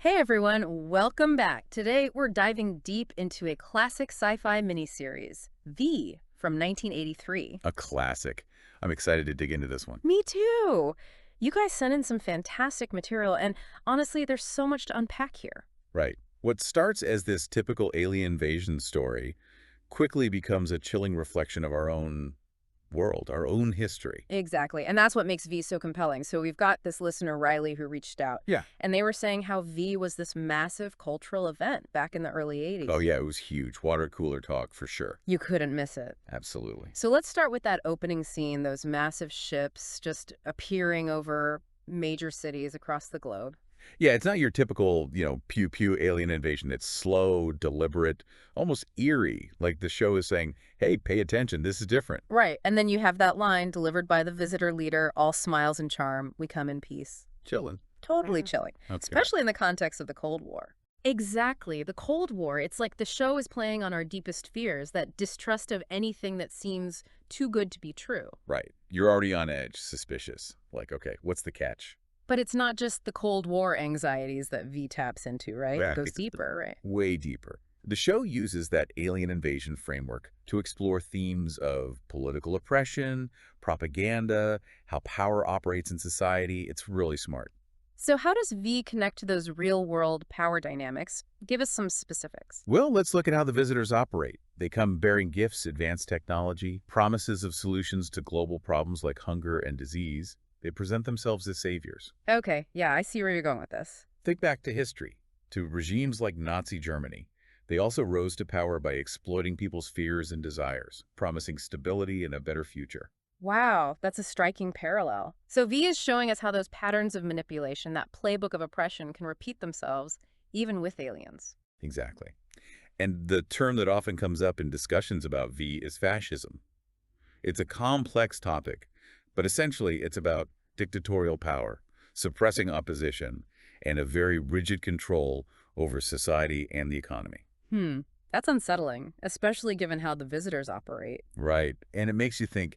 Hey everyone, welcome back. Today we're diving deep into a classic sci-fi miniseries, V from 1983. A classic. I'm excited to dig into this one. Me too. You guys sent in some fantastic material, and honestly, there's so much to unpack here. Right. What starts as this typical alien invasion story quickly becomes a chilling reflection of our own world, our own history. Exactly, and that's what makes V so compelling. So we've got this listener, Riley, who reached out, Yeah. and they were saying how V was this massive cultural event back in the early Oh, 80s. yeah, it was huge. Water cooler talk for sure. You couldn't miss it. Absolutely. So let's start with that opening scene, those massive ships just appearing over major cities across the globe. Yeah, it's not your typical, pew-pew alien invasion. It's slow, deliberate, almost eerie. Like the show is saying, hey, pay attention. This is different. Right. And then you have that line delivered by the visitor leader, all smiles and charm, we come in peace. Chilling. Totally chilling, Okay. especially in the context of the Cold War. Exactly. The Cold War, it's like the show is playing on our deepest fears, that distrust of anything that seems too good to be true. Right. You're already on edge, suspicious. Like, okay, what's the catch? But it's not just the Cold War anxieties that V taps into, right? It Yeah, goes it's deeper, right? way deeper. The show uses that alien invasion framework to explore themes of political oppression, propaganda, how power operates in society. It's really smart. So how does V connect to those real-world power dynamics? Give us some specifics. Well, let's look at how the visitors operate. They come bearing gifts, advanced technology, promises of solutions to global problems like hunger and disease. They present themselves as saviors. Okay, yeah, I see where you're going with this. Think back to history, to regimes like Nazi Germany. They also rose to power by exploiting people's fears and desires, promising stability and a better future. Wow, that's a striking parallel. So V is showing us how those patterns of manipulation, that playbook of oppression, can repeat themselves even with aliens. Exactly. And the term that often comes up in discussions about V is fascism. It's a complex topic, but essentially it's about dictatorial power, suppressing opposition, and a very rigid control over society and the economy. Hmm, that's unsettling, especially given how the visitors operate. Right. And it makes you think,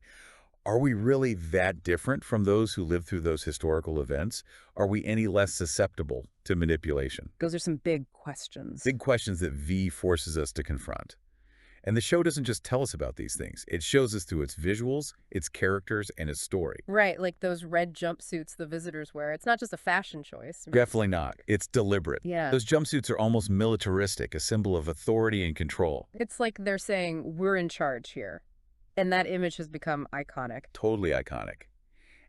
are we really that different from those who lived through those historical events? Are we any less susceptible to manipulation? Those are some big questions. Big questions that V forces us to confront. And the show doesn't just tell us about these things. It shows us through its visuals, its characters, and its story. Right, like those red jumpsuits the visitors wear. It's not just a fashion choice. Definitely not. It's deliberate. Yeah. Those jumpsuits are almost militaristic, a symbol of authority and control. It's like they're saying, we're in charge here. And that image has become iconic. Totally iconic.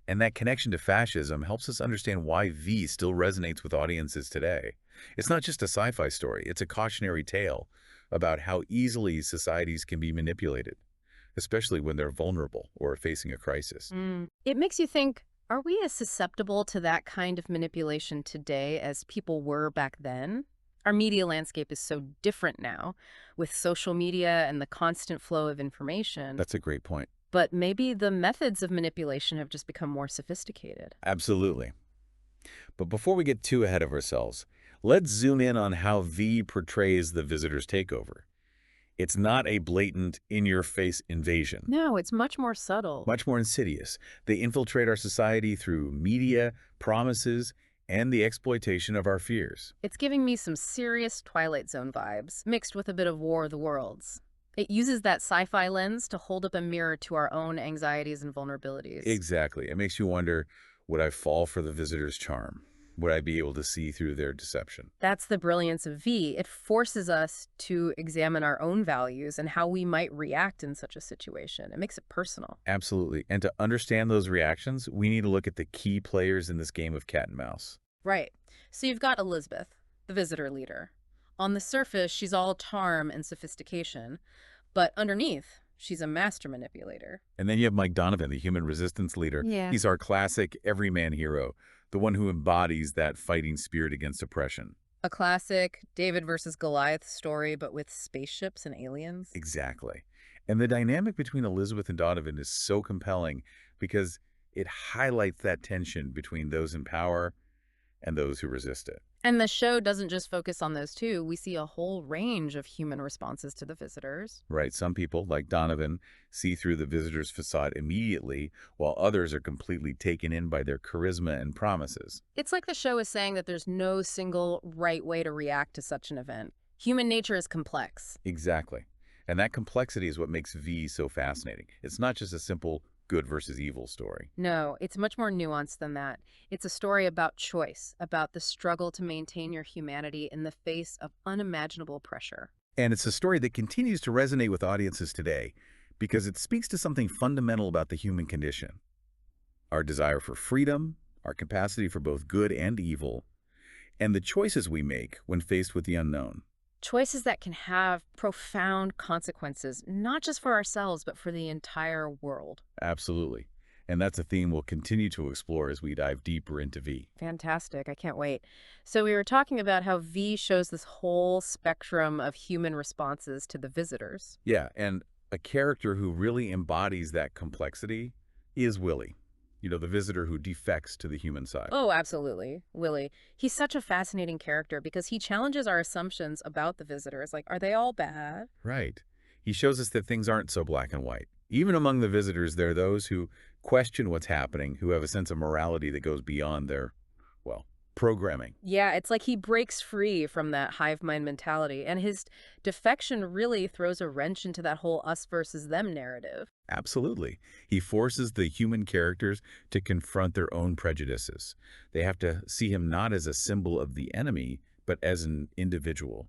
And that connection to fascism helps us understand why V still resonates with audiences today. It's not just a sci-fi story, it's a cautionary tale about how easily societies can be manipulated, especially when they're vulnerable or facing a crisis. It makes you think, are we as susceptible to that kind of manipulation today as people were back then? Our media landscape is so different now, with social media and the constant flow of information. That's a great point. But maybe the methods of manipulation have just become more sophisticated. Absolutely. But before we get too ahead of ourselves, let's zoom in on how V portrays the visitor's takeover. It's not a blatant, in-your-face invasion. No, it's much more subtle. Much more insidious. They infiltrate our society through media, promises, and the exploitation of our fears. It's giving me some serious Twilight Zone vibes, mixed with a bit of War of the Worlds. It uses that sci-fi lens to hold up a mirror to our own anxieties and vulnerabilities. Exactly. It makes you wonder, would I fall for the visitor's charm? Would I be able to see through their deception? That's the brilliance of V. It forces us to examine our own values and how we might react in such a situation. It makes it personal. Absolutely. And to understand those reactions, we need to look at the key players in this game of cat and mouse. Right. So you've got Elizabeth, the visitor leader. On the surface, she's all charm and sophistication, but underneath, she's a master manipulator. And then you have Mike Donovan, the human resistance leader. Yeah. He's our classic everyman hero, the one who embodies that fighting spirit against oppression. A classic David versus Goliath story, but with spaceships and aliens. Exactly. And the dynamic between Elizabeth and Donovan is so compelling because it highlights that tension between those in power and those who resist it. And the show doesn't just focus on those two. We see a whole range of human responses to the visitors. Right, some people, like Donovan, see through the visitor's facade immediately, while others are completely taken in by their charisma and promises. It's like the show is saying that there's no single right way to react to such an event. Human nature is complex. Exactly. And that complexity is what makes V so fascinating. It's not just a simple good versus evil story. No, it's much more nuanced than that. It's a story about choice, about the struggle to maintain your humanity in the face of unimaginable pressure. And it's a story that continues to resonate with audiences today because it speaks to something fundamental about the human condition. Our desire for freedom, our capacity for both good and evil, and the choices we make when faced with the unknown. Choices that can have profound consequences, not just for ourselves, but for the entire world. Absolutely. And that's a theme we'll continue to explore as we dive deeper into V. Fantastic. I can't wait. So, we were talking about how V shows this whole spectrum of human responses to the visitors. Yeah, and a character who really embodies that complexity is Willie. The visitor who defects to the human side. Oh, absolutely. Willie. He's such a fascinating character because he challenges our assumptions about the visitors. Like, are they all bad? Right. He shows us that things aren't so black and white. Even among the visitors, there are those who question what's happening, who have a sense of morality that goes beyond their, well, programming. Yeah, it's like he breaks free from that hive mind mentality, and his defection really throws a wrench into that whole us versus them narrative. Absolutely. He forces the human characters to confront their own prejudices. They have to see him not as a symbol of the enemy, but as an individual,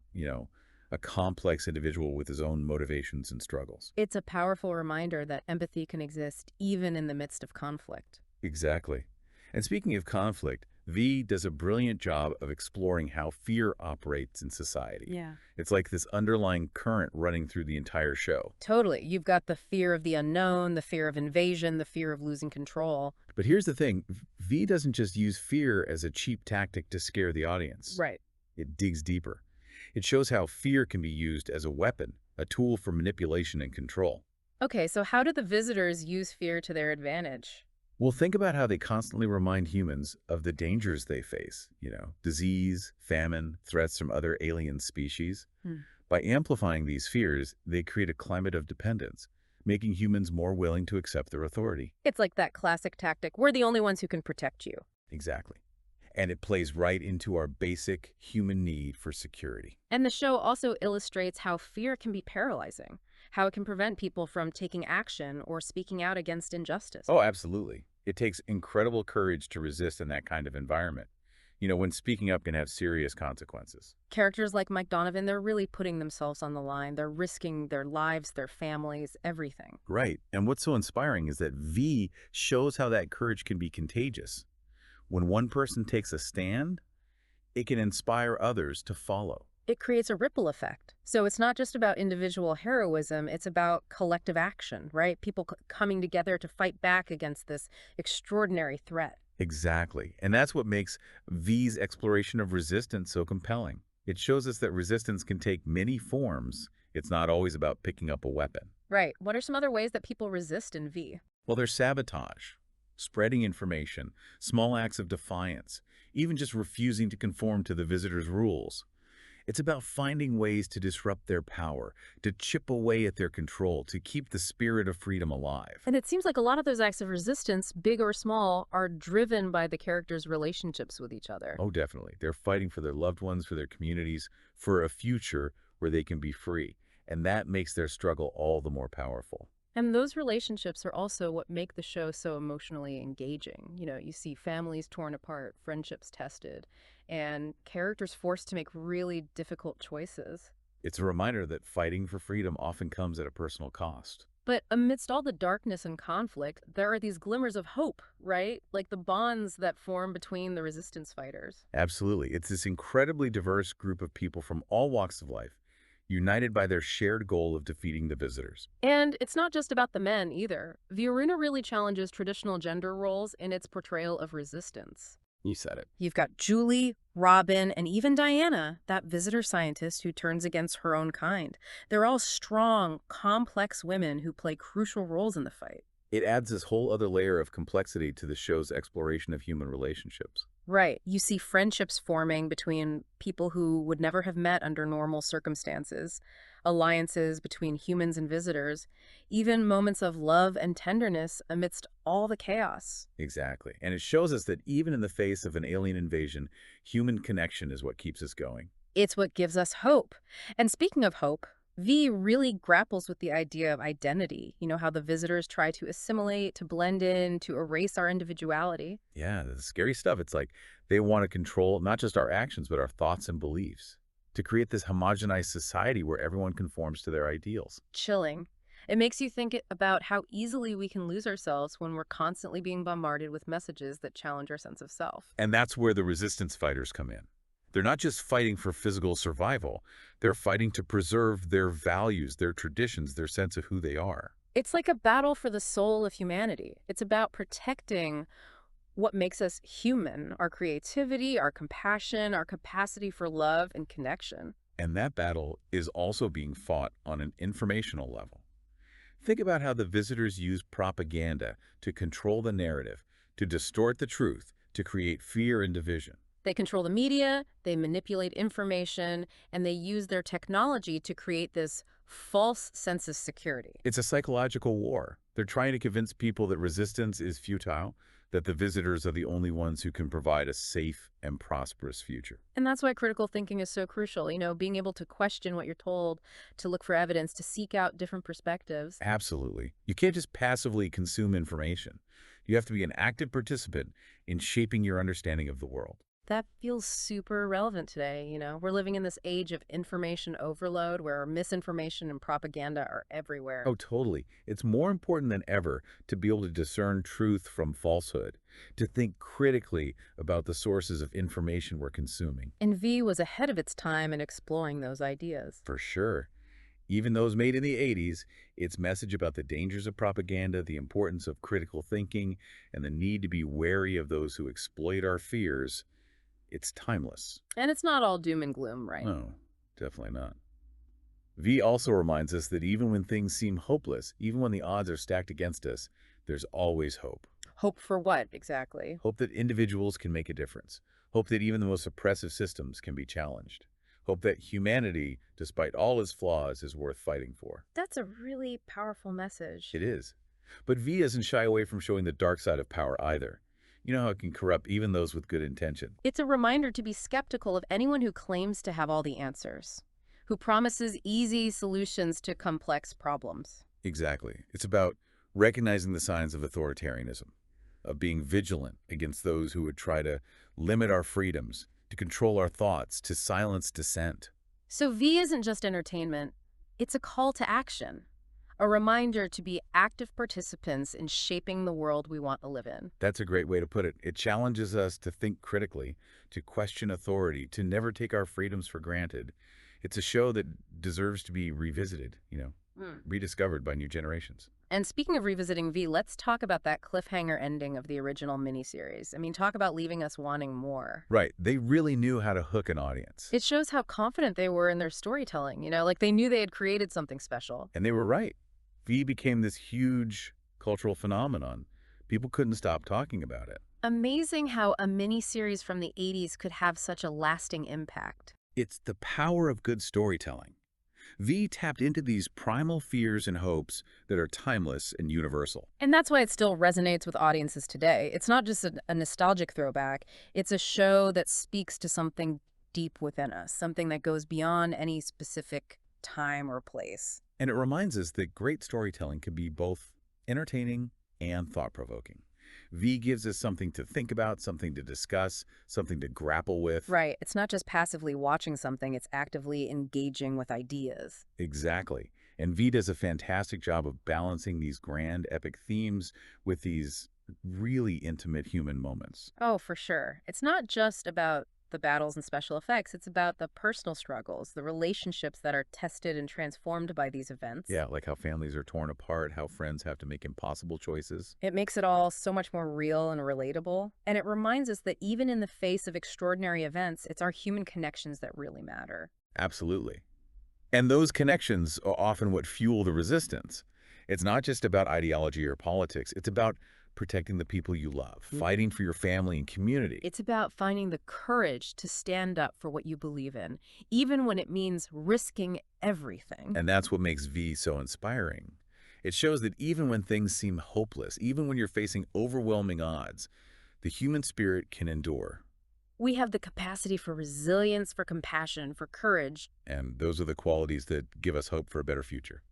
a complex individual with his own motivations and struggles. It's a powerful reminder that empathy can exist even in the midst of conflict. Exactly. And speaking of conflict, V does a brilliant job of exploring how fear operates in society. Yeah. It's like this underlying current running through the entire show. Totally. You've got the fear of the unknown, the fear of invasion, the fear of losing control. But here's the thing, V doesn't just use fear as a cheap tactic to scare the audience. Right. It digs deeper. It shows how fear can be used as a weapon, a tool for manipulation and control. Okay, so how do the visitors use fear to their advantage? Well, think about how they constantly remind humans of the dangers they face, disease, famine, threats from other alien species. Hmm. By amplifying these fears, they create a climate of dependence, making humans more willing to accept their authority. It's like that classic tactic, we're the only ones who can protect you. Exactly. And it plays right into our basic human need for security. And the show also illustrates how fear can be paralyzing, how it can prevent people from taking action or speaking out against injustice. Oh, absolutely. It takes incredible courage to resist in that kind of environment, when speaking up can have serious consequences. Characters like Mike Donovan, they're really putting themselves on the line. They're risking their lives, their families, everything. Right. And what's so inspiring is that V shows how that courage can be contagious. When one person takes a stand, it can inspire others to follow. It creates a ripple effect. So it's not just about individual heroism, it's about collective action, right? People coming together to fight back against this extraordinary threat. Exactly. And that's what makes V's exploration of resistance so compelling. It shows us that resistance can take many forms. It's not always about picking up a weapon. Right. What are some other ways that people resist in V? Well, there's sabotage, spreading information, small acts of defiance, even just refusing to conform to the visitor's rules. It's about finding ways to disrupt their power, to chip away at their control, to keep the spirit of freedom alive. And it seems like a lot of those acts of resistance, big or small, are driven by the characters' relationships with each other. Oh, definitely. They're fighting for their loved ones, for their communities, for a future where they can be free. And that makes their struggle all the more powerful. And those relationships are also what make the show so emotionally engaging. You see families torn apart, friendships tested, and characters forced to make really difficult choices. It's a reminder that fighting for freedom often comes at a personal cost. But amidst all the darkness and conflict, there are these glimmers of hope, right? Like the bonds that form between the resistance fighters. Absolutely. It's this incredibly diverse group of people from all walks of life, united by their shared goal of defeating the visitors. And it's not just about the men either. The arena really challenges traditional gender roles in its portrayal of resistance. You said it. You've got Julie, Robin, and even Diana, that visitor scientist who turns against her own kind. They're all strong, complex women who play crucial roles in the fight. It adds this whole other layer of complexity to the show's exploration of human relationships. Right. You see friendships forming between people who would never have met under normal circumstances, alliances between humans and visitors, even moments of love and tenderness amidst all the chaos. Exactly. And it shows us that even in the face of an alien invasion, human connection is what keeps us going. It's what gives us hope. And speaking of hope, V really grapples with the idea of identity. You know, how the visitors try to assimilate, to blend in, to erase our individuality. Yeah, the scary stuff. It's like they want to control not just our actions, but our thoughts and beliefs to create this homogenized society where everyone conforms to their ideals. Chilling. It makes you think about how easily we can lose ourselves when we're constantly being bombarded with messages that challenge our sense of self. And that's where the resistance fighters come in. They're not just fighting for physical survival, they're fighting to preserve their values, their traditions, their sense of who they are. It's like a battle for the soul of humanity. It's about protecting what makes us human, our creativity, our compassion, our capacity for love and connection. And that battle is also being fought on an informational level. Think about how the visitors use propaganda to control the narrative, to distort the truth, to create fear and division. They control the media, they manipulate information, and they use their technology to create this false sense of security. It's a psychological war. They're trying to convince people that resistance is futile, that the visitors are the only ones who can provide a safe and prosperous future. And that's why critical thinking is so crucial. You know, being able to question what you're told, to look for evidence, to seek out different perspectives. Absolutely. You can't just passively consume information. You have to be an active participant in shaping your understanding of the world. That feels super relevant today. You know, we're living in this age of information overload where misinformation and propaganda are everywhere. Oh, totally. It's more important than ever to be able to discern truth from falsehood, to think critically about the sources of information we're consuming. And V was ahead of its time in exploring those ideas. For sure. Even those made in the 80s, its message about the dangers of propaganda, the importance of critical thinking, and the need to be wary of those who exploit our fears, it's timeless. And it's not all doom and gloom, right? No, definitely not. V also reminds us that even when things seem hopeless, even when the odds are stacked against us, there's always hope. Hope for what, exactly? Hope that individuals can make a difference. Hope that even the most oppressive systems can be challenged. Hope that humanity, despite all its flaws, is worth fighting for. That's a really powerful message. It is. But V doesn't shy away from showing the dark side of power either. You know how it can corrupt even those with good intention. It's a reminder to be skeptical of anyone who claims to have all the answers, who promises easy solutions to complex problems. Exactly. It's about recognizing the signs of authoritarianism, of being vigilant against those who would try to limit our freedoms, to control our thoughts, to silence dissent. So V isn't just entertainment, it's a call to action, a reminder to be active participants in shaping the world we want to live in. That's a great way to put it. It challenges us to think critically, to question authority, to never take our freedoms for granted. It's a show that deserves to be revisited, rediscovered by new generations. And speaking of revisiting V, let's talk about that cliffhanger ending of the original miniseries. I mean, talk about leaving us wanting more. Right. They really knew how to hook an audience. It shows how confident they were in their storytelling, like they knew they had created something special. And they were right. V became this huge cultural phenomenon. People couldn't stop talking about it. Amazing how a miniseries from the 80s could have such a lasting impact. It's the power of good storytelling. V tapped into these primal fears and hopes that are timeless and universal. And that's why it still resonates with audiences today. It's not just a nostalgic throwback. It's a show that speaks to something deep within us, something that goes beyond any specific time or place. And it reminds us that great storytelling can be both entertaining and thought-provoking. V gives us something to think about, something to discuss, something to grapple with. Right. It's not just passively watching something, it's actively engaging with ideas. Exactly. And V does a fantastic job of balancing these grand, epic themes with these really intimate human moments. Oh, for sure. It's not just about the battles and special effects. It's about the personal struggles, the relationships that are tested and transformed by these events. Yeah, like how families are torn apart, how friends have to make impossible choices. It makes it all so much more real and relatable. And it reminds us that even in the face of extraordinary events, it's our human connections that really matter. Absolutely. And those connections are often what fuel the resistance. It's not just about ideology or politics. It's about protecting the people you love, fighting for your family and community. It's about finding the courage to stand up for what you believe in, even when it means risking everything. And that's what makes V so inspiring. It shows that even when things seem hopeless, even when you're facing overwhelming odds, the human spirit can endure. We have the capacity for resilience, for compassion, for courage. And those are the qualities that give us hope for a better future.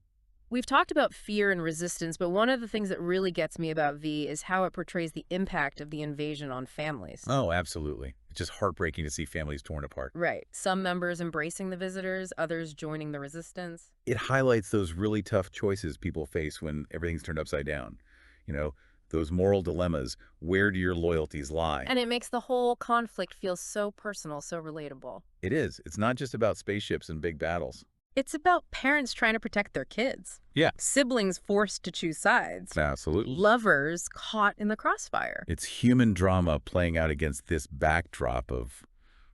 We've talked about fear and resistance, but one of the things that really gets me about V is how it portrays the impact of the invasion on families. Oh, absolutely. It's just heartbreaking to see families torn apart. Right. Some members embracing the visitors, others joining the resistance. It highlights those really tough choices people face when everything's turned upside down. You know, those moral dilemmas. Where do your loyalties lie? And it makes the whole conflict feel so personal, so relatable. It is. It's not just about spaceships and big battles. It's about parents trying to protect their kids. Yeah. Siblings forced to choose sides. Absolutely. Lovers caught in the crossfire. It's human drama playing out against this backdrop of,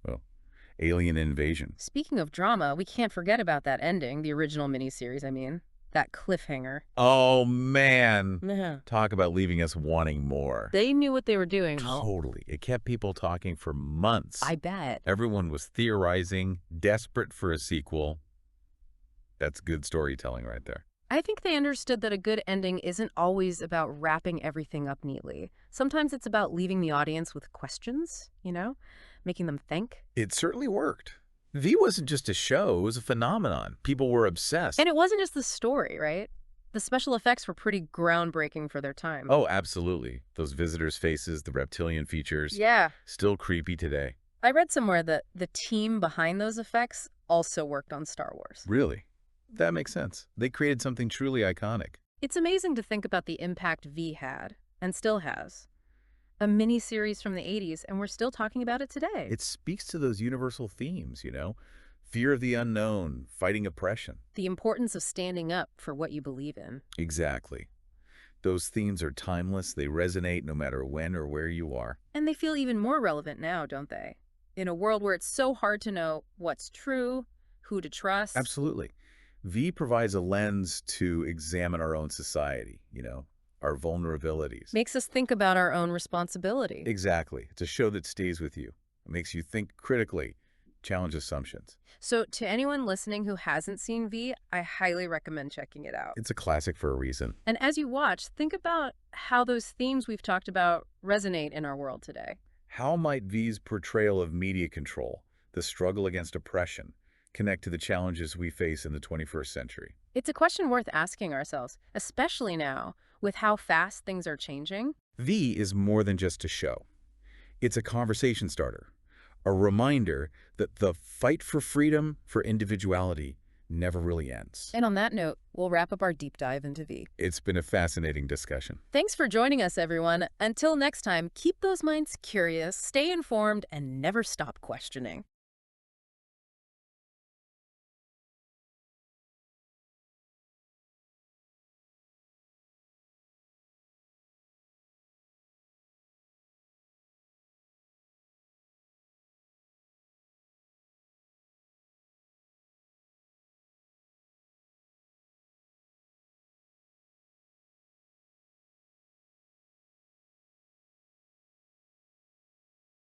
well, alien invasion. Speaking of drama, we can't forget about that ending, the original miniseries, I mean. That cliffhanger. Oh, man. Yeah. Talk about leaving us wanting more. They knew what they were doing. Totally. It kept people talking for months. I bet. Everyone was theorizing, desperate for a sequel. That's good storytelling right there. I think they understood that a good ending isn't always about wrapping everything up neatly. Sometimes it's about leaving the audience with questions, making them think. It certainly worked. V wasn't just a show, it was a phenomenon. People were obsessed. And it wasn't just the story, right? The special effects were pretty groundbreaking for their time. Oh, absolutely. Those visitors' faces, the reptilian features. Yeah. Still creepy today. I read somewhere that the team behind those effects also worked on Star Wars. Really? That makes sense. They created something truly iconic. It's amazing to think about the impact V had, and still has. A mini-series from the 80s, and we're still talking about it today. It speaks to those universal themes, fear of the unknown, fighting oppression. The importance of standing up for what you believe in. Exactly. Those themes are timeless. They resonate no matter when or where you are. And they feel even more relevant now, don't they? In a world where it's so hard to know what's true, who to trust. Absolutely. V provides a lens to examine our own society, our vulnerabilities. Makes us think about our own responsibility. Exactly. It's a show that stays with you. It makes you think critically, challenge assumptions. So to anyone listening who hasn't seen V, I highly recommend checking it out. It's a classic for a reason. And as you watch, think about how those themes we've talked about resonate in our world today. How might V's portrayal of media control, the struggle against oppression, connect to the challenges we face in the 21st century? It's a question worth asking ourselves, especially now with how fast things are changing. V is more than just a show. It's a conversation starter, a reminder that the fight for freedom, for individuality, never really ends. And on that note, we'll wrap up our deep dive into V. It's been a fascinating discussion. Thanks for joining us, everyone. Until next time, keep those minds curious, stay informed, and never stop questioning.